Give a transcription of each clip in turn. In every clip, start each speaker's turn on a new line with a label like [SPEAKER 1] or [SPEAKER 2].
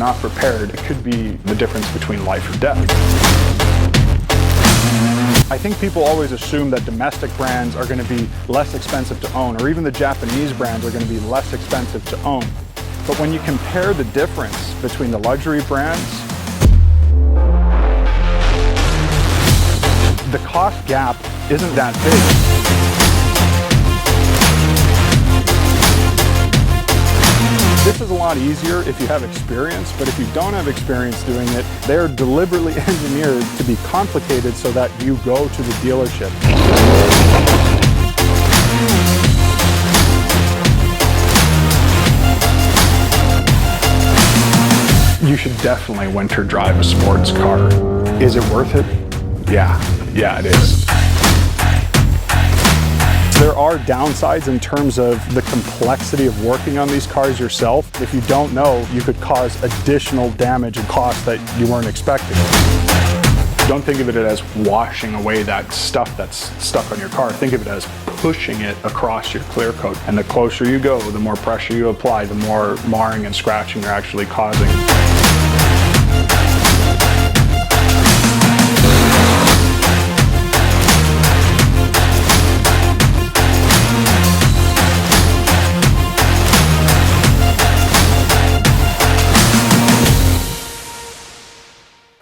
[SPEAKER 1] not prepared, it could be the difference between life or death. I think people always assume that domestic brands are going to be less expensive to own, or even the Japanese brands are going to be less expensive to own. But when you compare the difference between the luxury brands, the cost gap isn't that big. This is a lot easier if you have experience, but if you don't have experience doing it, they're deliberately engineered to be complicated so that you go to the dealership. You should definitely winter drive a sports car. Is it worth it? Yeah, it is. There are downsides in terms of the complexity of working on these cars yourself. If you don't know, you could cause additional damage and cost that you weren't expecting. Don't think of it as washing away that stuff that's stuck on your car. Think of it as pushing it across your clear coat. And the closer you go, the more pressure you apply, the more marring and scratching you're actually causing.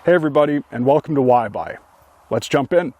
[SPEAKER 1] Hey everybody, and welcome to WhyBuy. Let's jump in.